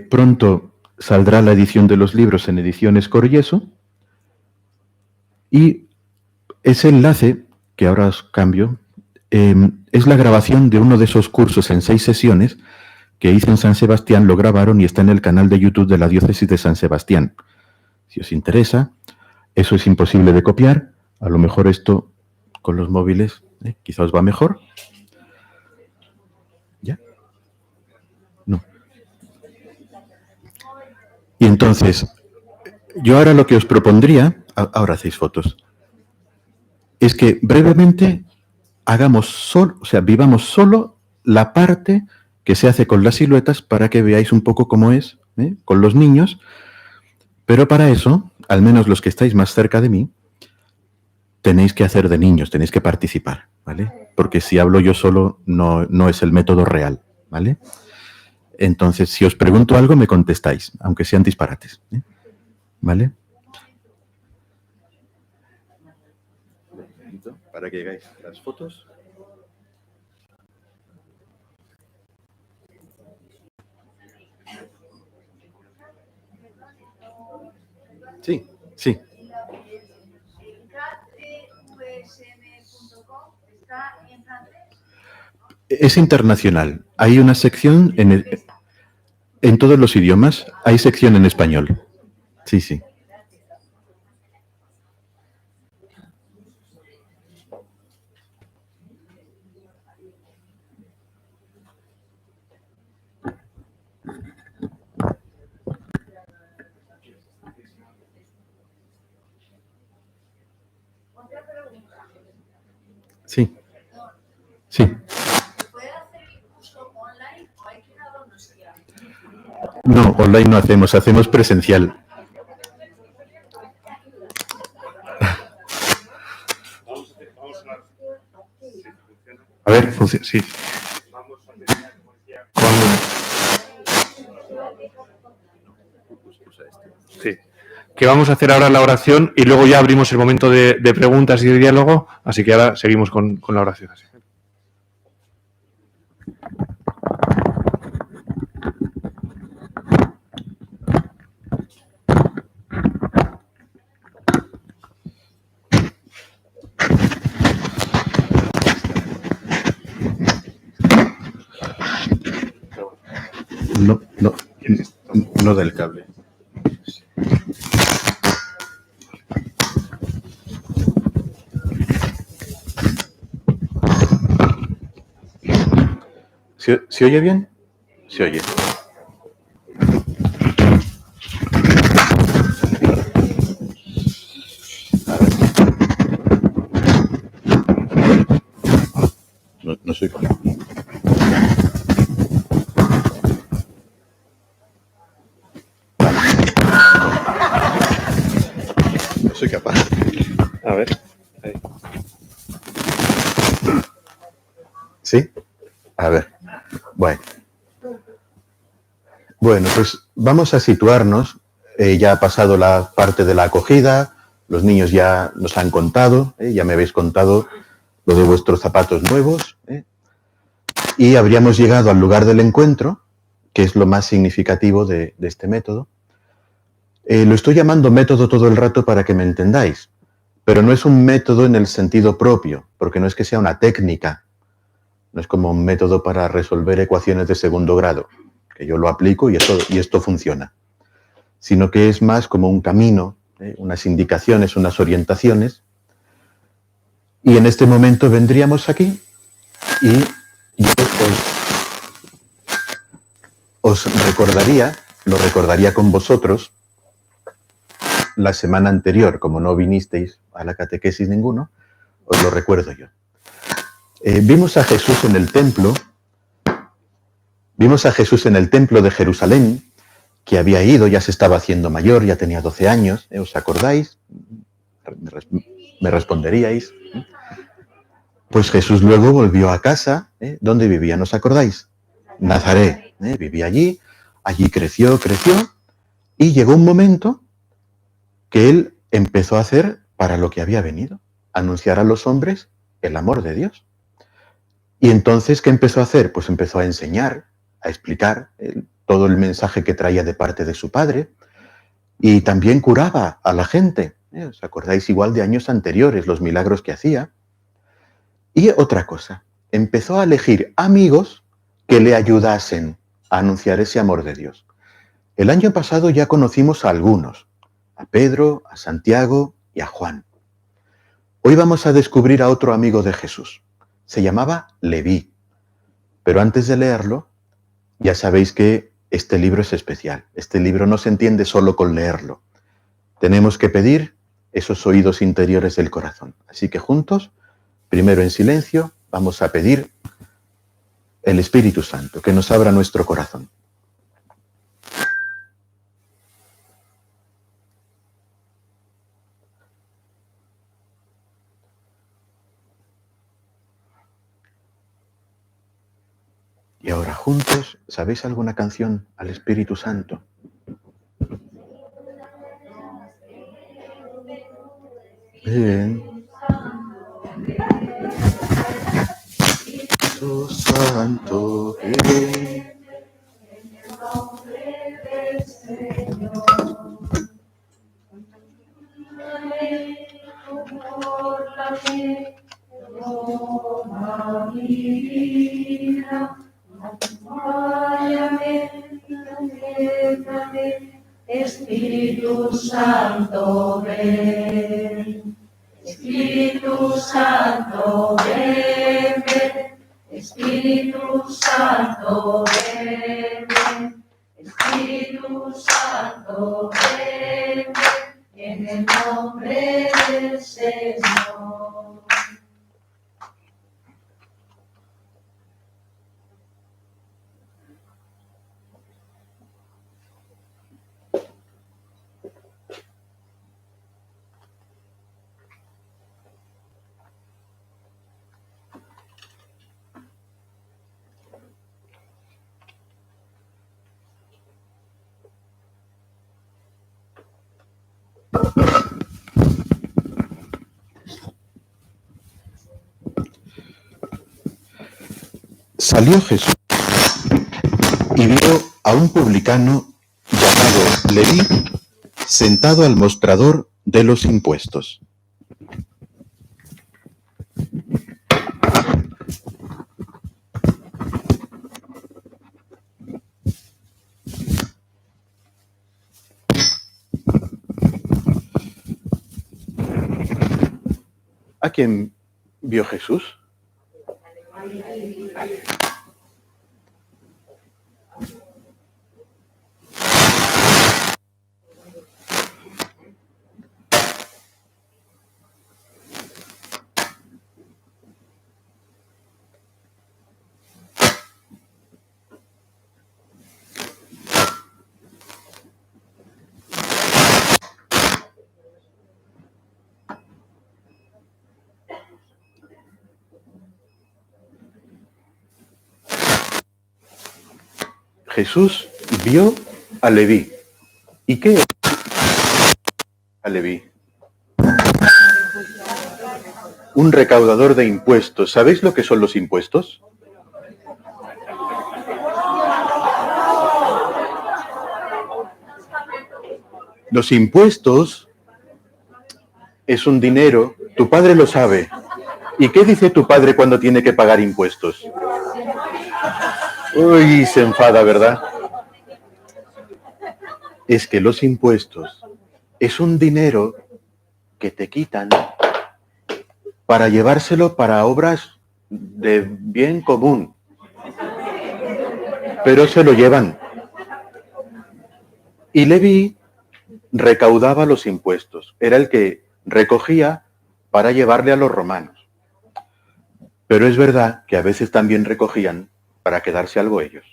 Pronto saldrá la edición de los libros en Ediciones Coryeso y ese enlace, que ahora os cambio, es la grabación de uno de esos cursos en 6 sesiones que hice en San Sebastián, lo grabaron y está en el canal de YouTube de la Diócesis de San Sebastián. Si os interesa, eso es imposible de copiar. A lo mejor esto con los móviles quizá os va mejor. ¿Ya? No. Y entonces, yo ahora lo que os propondría, ahora hacéis fotos, es que brevemente vivamos solo la parte que se hace con las siluetas para que veáis un poco cómo es, con los niños, pero para eso, al menos los que estáis más cerca de mí, tenéis que hacer de niños, tenéis que participar, ¿vale? Porque si hablo yo solo no es el método real, ¿vale? Entonces, si os pregunto algo, me contestáis, aunque sean disparates, ¿vale? Para que hagáis las fotos. Sí, sí. Es internacional. Hay una sección en todos los idiomas. Hay sección en español. Sí, sí. Sí. Sí. No, online no hacemos presencial. A ver, sí. Sí. Que vamos a hacer ahora la oración y luego ya abrimos el momento de preguntas y de diálogo, así que ahora seguimos con la oración. Así. No del cable. ¿Se oye bien? Se oye. No soy como... soy capaz. A ver. Ahí. ¿Sí? A ver. Bueno, pues vamos a situarnos. Ya ha pasado la parte de la acogida, los niños ya nos han contado, ya me habéis contado lo de vuestros zapatos nuevos, y habríamos llegado al lugar del encuentro, que es lo más significativo de este método. Lo estoy llamando método todo el rato para que me entendáis, pero no es un método en el sentido propio, porque no es que sea una técnica, no es como un método para resolver ecuaciones de segundo grado, que yo lo aplico y esto funciona, sino que es más como un camino, unas indicaciones, unas orientaciones, y en este momento vendríamos aquí y yo os recordaría, lo recordaría con vosotros, la semana anterior, como no vinisteis a la catequesis ninguno, os lo recuerdo yo. Vimos a Jesús en el templo de Jerusalén, que había ido, ya se estaba haciendo mayor, ya tenía 12 años, ¿os acordáis? Me responderíais. Pues Jesús luego volvió a casa, ¿dónde vivía? ¿No os acordáis? Nazaret, vivía allí creció, y llegó un momento que él empezó a hacer para lo que había venido, anunciar a los hombres el amor de Dios. Y entonces, ¿qué empezó a hacer? Pues empezó a enseñar, a explicar todo el mensaje que traía de parte de su padre, y también curaba a la gente. ¿Os acordáis igual de años anteriores, los milagros que hacía? Y otra cosa, empezó a elegir amigos que le ayudasen a anunciar ese amor de Dios. El año pasado ya conocimos a algunos, a Pedro, a Santiago y a Juan. Hoy vamos a descubrir a otro amigo de Jesús. Se llamaba Leví. Pero antes de leerlo, ya sabéis que este libro es especial. Este libro no se entiende solo con leerlo. Tenemos que pedir esos oídos interiores del corazón. Así que juntos, primero en silencio, vamos a pedir el Espíritu Santo, que nos abra nuestro corazón. Y ahora juntos, ¿sabéis alguna canción al Espíritu Santo? Bien. Espíritu Santo, ven. En el nombre del Señor. Toma mi vida. Espíritu Santo, ven. Espíritu Santo, ven, ven. Espíritu Santo, ven, ven. Espíritu Santo, ven, ven. En el nombre del Señor. Salió Jesús y vio a un publicano llamado Leví sentado al mostrador de los impuestos. ¿A quién vio Jesús? Jesús vio a Leví. ¿Y qué es a Leví? Un recaudador de impuestos. ¿Sabéis lo que son los impuestos? Los impuestos es un dinero, tu padre lo sabe. ¿Y qué dice tu padre cuando tiene que pagar impuestos? Uy, se enfada, ¿verdad? Es que los impuestos es un dinero que te quitan para llevárselo para obras de bien común. Pero se lo llevan. Y Leví recaudaba los impuestos. Era el que recogía para llevarle a los romanos. Pero es verdad que a veces también recogían para quedarse algo ellos.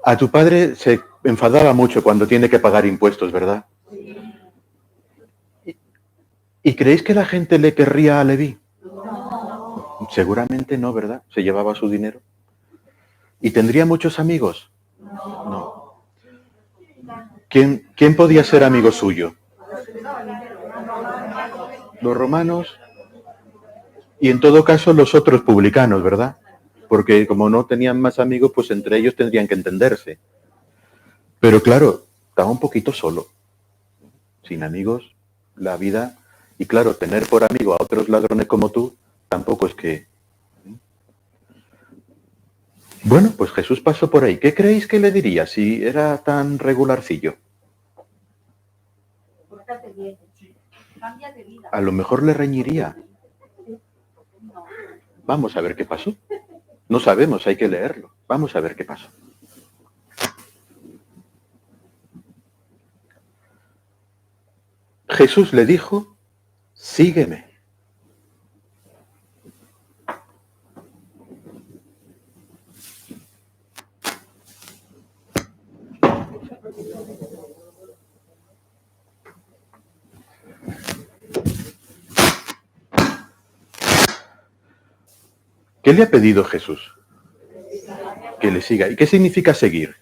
A tu padre se enfadaba mucho cuando tiene que pagar impuestos, ¿verdad? ¿Y creéis que la gente le querría a Leví? Seguramente no, ¿verdad? Se llevaba su dinero. ¿Y tendría muchos amigos? No. ¿Quién podía ser amigo suyo? Los romanos y en todo caso los otros publicanos, ¿verdad? Porque como no tenían más amigos, pues entre ellos tendrían que entenderse. Pero claro, estaba un poquito solo. Sin amigos, la vida... Y claro, tener por amigo a otros ladrones como tú, tampoco es que... Bueno, pues Jesús pasó por ahí. ¿Qué creéis que le diría si era tan regularcillo? Pórtate bien. Cambia de vida. A lo mejor le reñiría. Vamos a ver qué pasó. No sabemos, hay que leerlo. Vamos a ver qué pasó. Jesús le dijo, sígueme. ¿Qué le ha pedido Jesús? Que le siga. ¿Y qué significa seguir?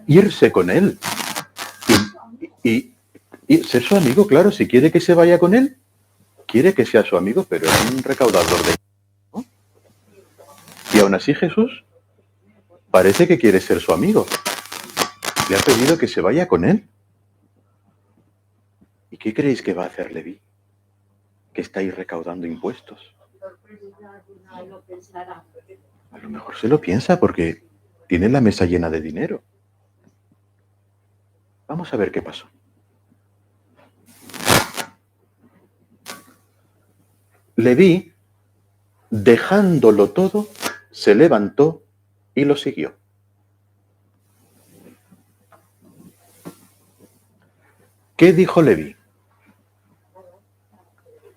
Irse con él. Y ser su amigo, claro, si quiere que se vaya con él, quiere que sea su amigo, pero es un recaudador de... ¿no? Y aún así Jesús parece que quiere ser su amigo. Le ha pedido que se vaya con él. ¿Y qué creéis que va a hacer Leví? Que está ahí recaudando impuestos. A lo mejor se lo piensa porque tiene la mesa llena de dinero. Vamos a ver qué pasó. Leví, dejándolo todo, se levantó y lo siguió. ¿Qué dijo Leví?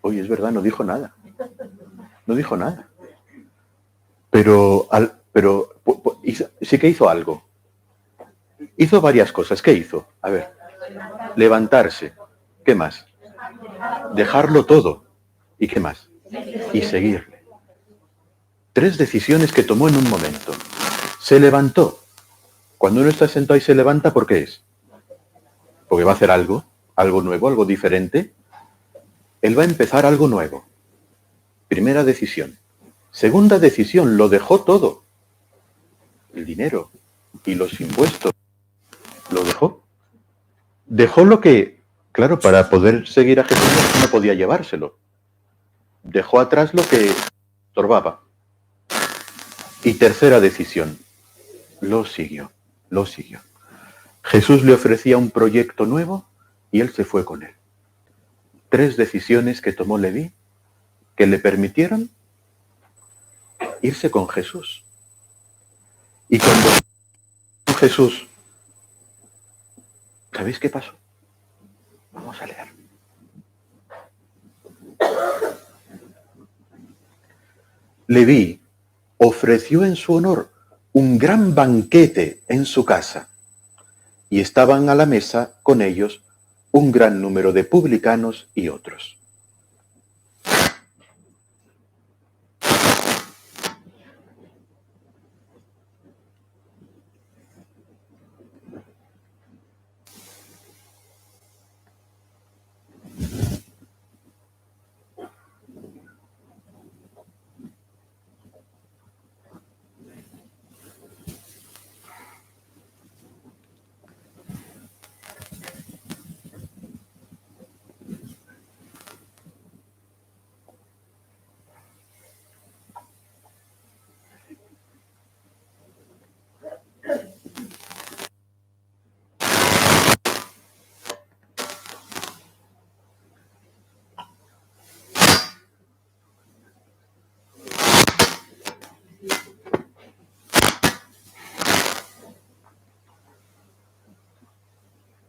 Oye, es verdad, no dijo nada. No dijo nada. Pero sí que hizo algo. Hizo varias cosas. ¿Qué hizo? A ver. Levantarse. ¿Qué más? Dejarlo todo. ¿Y qué más? Y seguirle. 3 decisiones que tomó en un momento. Se levantó. Cuando uno está sentado y se levanta, ¿por qué es? Porque va a hacer algo nuevo, algo diferente. Él va a empezar algo nuevo. Primera decisión. Segunda decisión, lo dejó todo. El dinero y los impuestos. Lo dejó. Dejó lo que, claro, para poder seguir a Jesús no podía llevárselo. Dejó atrás lo que estorbaba. Y tercera decisión, lo siguió. Jesús le ofrecía un proyecto nuevo y él se fue con él. 3 decisiones que tomó Leví que le permitieron irse con Jesús. Y cuando Jesús, ¿sabéis qué pasó? Vamos a leer. Leví ofreció en su honor un gran banquete en su casa, y estaban a la mesa con ellos un gran número de publicanos y otros.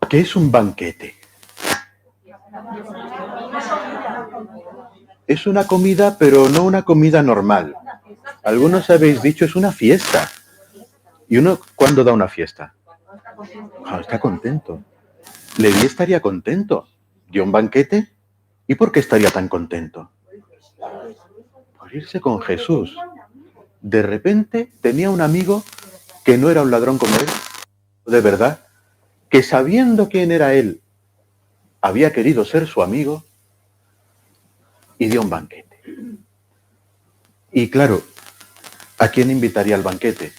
¿Qué es un banquete? Es una comida, pero no una comida normal. Algunos habéis dicho, es una fiesta. ¿Y uno cuándo da una fiesta? Está contento. Leví estaría contento. ¿Dio un banquete? ¿Y por qué estaría tan contento? Por irse con Jesús. De repente tenía un amigo que no era un ladrón como él, de verdad, que sabiendo quién era él, había querido ser su amigo y dio un banquete. Y claro, ¿a quién invitaría al banquete?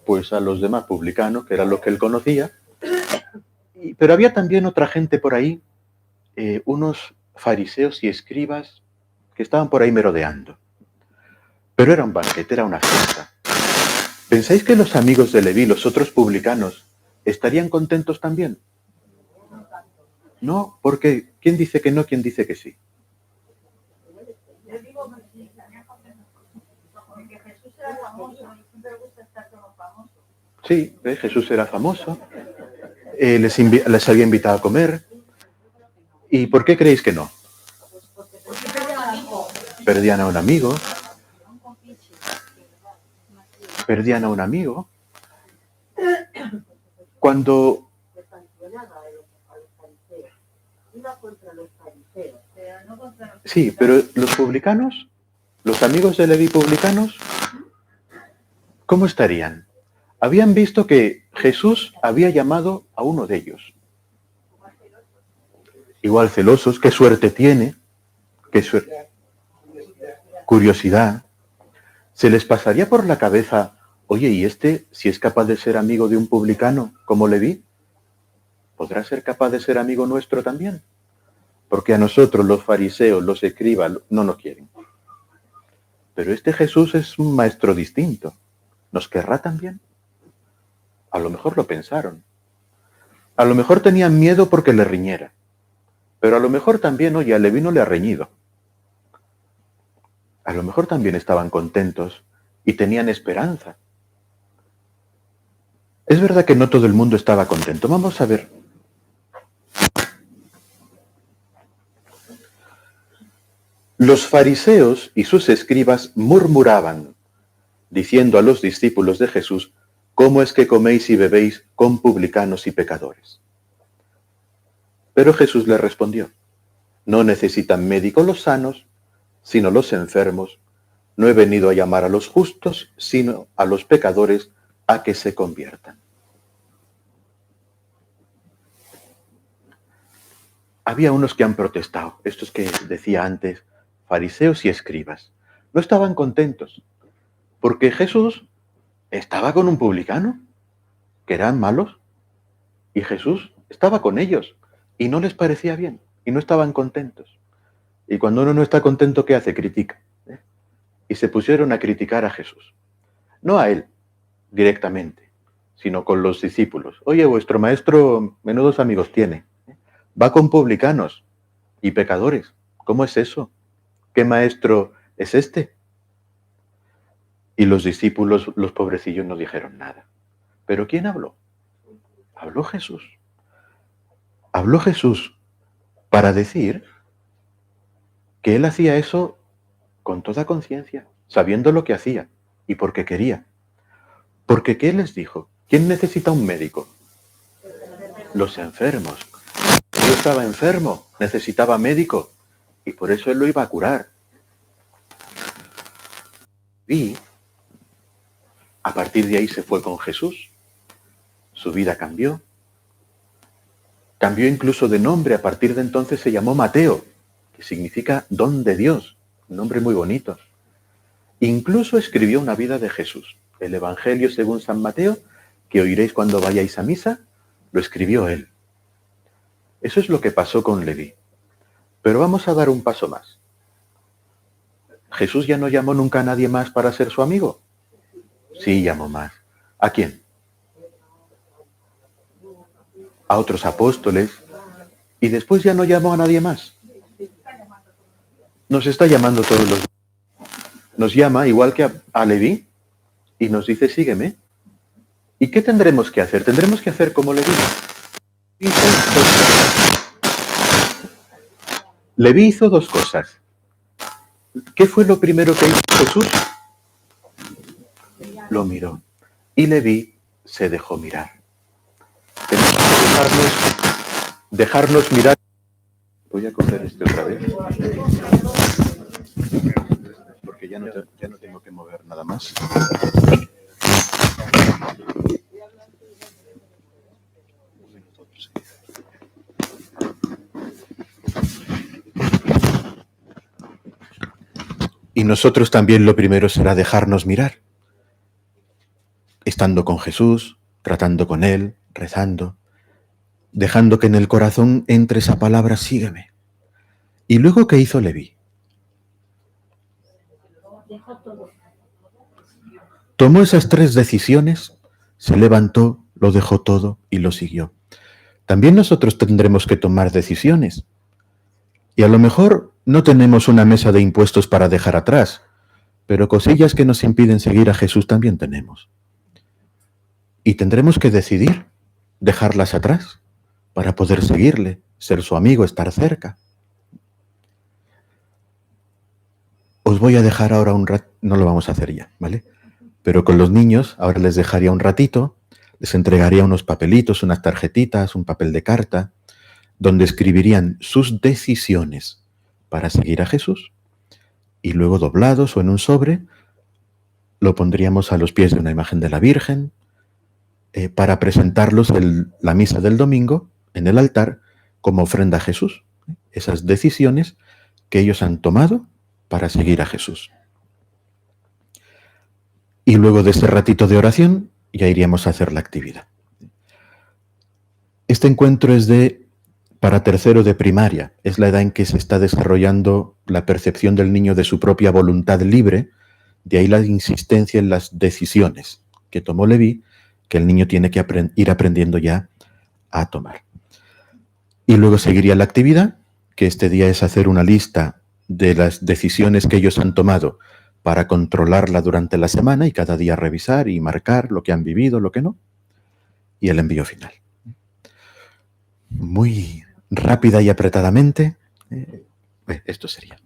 Pues a los demás publicanos, que eran los que él conocía. Pero había también otra gente por ahí, unos fariseos y escribas que estaban por ahí merodeando. Pero era un banquete, era una fiesta. ¿Pensáis que los amigos de Leví, los otros publicanos, estarían contentos también? No, porque ¿quién dice que no? ¿Quién dice que sí? Sí, Jesús era famoso, les había invitado a comer. ¿Y por qué creéis que no? Perdían a un amigo. Perdían a un amigo. Cuando... Sí, pero los publicanos, los amigos de Leví publicanos, ¿cómo estarían? Habían visto que Jesús había llamado a uno de ellos. Igual celosos, qué suerte tiene, qué suerte. Curiosidad. ¿Se les pasaría por la cabeza, oye, ¿y este, si es capaz de ser amigo de un publicano como Leví, podrá ser capaz de ser amigo nuestro también? Porque a nosotros, los fariseos, los escribas, no nos quieren. Pero este Jesús es un maestro distinto. ¿Nos querrá también? A lo mejor lo pensaron. A lo mejor tenían miedo porque le riñera. Pero a lo mejor también, oye, a Leví no le ha reñido. A lo mejor también estaban contentos y tenían esperanza. Es verdad que no todo el mundo estaba contento. Vamos a ver. Los fariseos y sus escribas murmuraban, diciendo a los discípulos de Jesús, ¿cómo es que coméis y bebéis con publicanos y pecadores? Pero Jesús les respondió, no necesitan médico los sanos, sino los enfermos. No he venido a llamar a los justos, sino a los pecadores a que se conviertan. Había unos que han protestado, estos que decía antes, fariseos y escribas. No estaban contentos, porque Jesús estaba con un publicano, que eran malos, y Jesús estaba con ellos, y no les parecía bien, y no estaban contentos. Y cuando uno no está contento, ¿qué hace? Critica. Y se pusieron a criticar a Jesús. No a él, directamente, sino con los discípulos. Oye, vuestro maestro, menudos amigos tiene. Va con publicanos y pecadores. ¿Cómo es eso? ¿Qué maestro es este? Y los discípulos, los pobrecillos, no dijeron nada. ¿Pero quién habló? Habló Jesús. Habló Jesús para decir que él hacía eso con toda conciencia, sabiendo lo que hacía y porque quería. Porque ¿qué les dijo? ¿Quién necesita un médico? Los enfermos. Yo estaba enfermo, necesitaba médico y por eso él lo iba a curar. Y a partir de ahí se fue con Jesús. Su vida cambió. Cambió incluso de nombre. A partir de entonces se llamó Mateo, que significa don de Dios. Un nombre muy bonito. Incluso escribió una vida de Jesús. El Evangelio según San Mateo, que oiréis cuando vayáis a misa, lo escribió él. Eso es lo que pasó con Leví. Pero vamos a dar un paso más. ¿Jesús ya no llamó nunca a nadie más para ser su amigo? Sí, llamó más. ¿A quién? A otros apóstoles. Y después ya no llamó a nadie más. Nos está llamando todos los días. Nos llama igual que a Leví y nos dice, sígueme. ¿Y qué tendremos que hacer? Tendremos que hacer como Leví. Leví hizo dos cosas. ¿Qué fue lo primero que hizo Jesús? Lo miró. Y Leví se dejó mirar. Tenemos que dejarnos mirar. Voy a coger este otra vez. Porque ya no tengo que mover nada más. Y nosotros también lo primero será dejarnos mirar. Estando con Jesús, tratando con Él, rezando, dejando que en el corazón entre esa palabra, sígueme. ¿Y luego qué hizo Leví? Tomó esas tres decisiones, se levantó, lo dejó todo y lo siguió. También nosotros tendremos que tomar decisiones. Y a lo mejor no tenemos una mesa de impuestos para dejar atrás, pero cosillas que nos impiden seguir a Jesús también tenemos. Y tendremos que decidir dejarlas atrás para poder seguirle, ser su amigo, estar cerca. Os voy a dejar ahora un rato, no lo vamos a hacer ya, ¿vale? Pero con los niños ahora les dejaría un ratito, les entregaría unos papelitos, unas tarjetitas, un papel de carta, donde escribirían sus decisiones para seguir a Jesús, y luego doblados o en un sobre, lo pondríamos a los pies de una imagen de la Virgen, para presentarlos en la misa del domingo, en el altar, como ofrenda a Jesús. Esas decisiones que ellos han tomado para seguir a Jesús. Y luego de ese ratito de oración, ya iríamos a hacer la actividad. Este encuentro es para tercero de primaria. Es la edad en que se está desarrollando la percepción del niño de su propia voluntad libre. De ahí la insistencia en las decisiones que tomó Leví, que el niño tiene que ir aprendiendo ya a tomar. Y luego seguiría la actividad, que este día es hacer una lista de las decisiones que ellos han tomado para controlarla durante la semana y cada día revisar y marcar lo que han vivido, lo que no. Y el envío final. Muy rápida y apretadamente, esto sería.